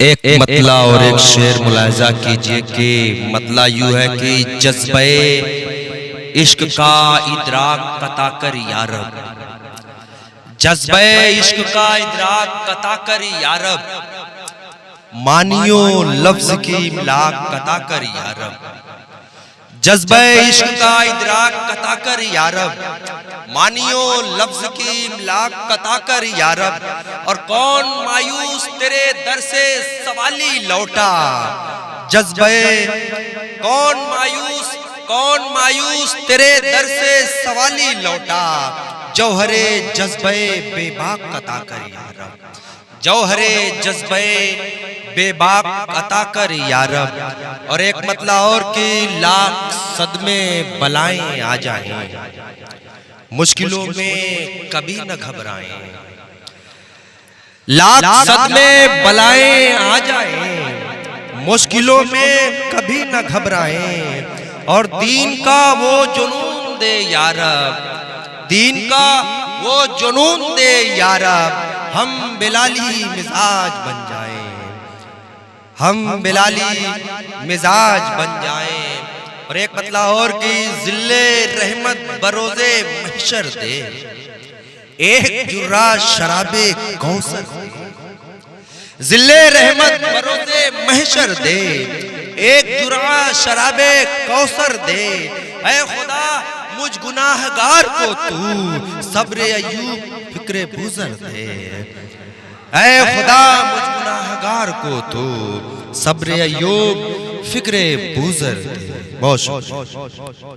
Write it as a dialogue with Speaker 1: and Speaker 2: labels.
Speaker 1: एक मतला और एक शेर मुलाहिजा कीजिए कि मतला यूं है कि जज्बे इश्क का इदराक कता कर यारब, जज्बे इश्क का इदराक कता कर यारब, मानियो लफ्ज की इमलाक कता कर यारब। जज्बे इश्क का इदराक कता कर यारब, मानियो लफ्ज की इमलाक कता कर यारब। और कौन मायूस तेरे दर से सवाली लौटा, जज्बे कौन मायूस तेरे दर से सवाली लौटा। जौहरे जज्बे बेबाक कता कर यारब, जौहरे जज्बे बेबाक अता कर यारब। और एक मतला और कि लाख सदमे बलाएं आ जाएं, मुश्किलों में कभी न घबराएं। लाख सदमे बलाएं आ जाएं, मुश्किलों में कभी न घबराएं। और दीन का वो जुनून दे यारब, दीन का वो जुनून दे यारब। हम बिलाली मिजाज बन जाएं, हम बिलाली मिजाज बन जाएं। और एक मतला और की जिल्ले रहमत बरोजे महशर दे, एक जुर्रा शराबे कौसर दे। जिल्ले रहमत बरोजे महशर दे, एक जुर्रा शराबे कौसर दे। ऐ खुदा मुझ गुनाहगार को तू सब्र अय्यूब फिक्रे बुज़र दे। ऐ खुदा मुझ गुनाहगार को तू सब्र अय्यूब फिक्रे बुज़र दे। बहुत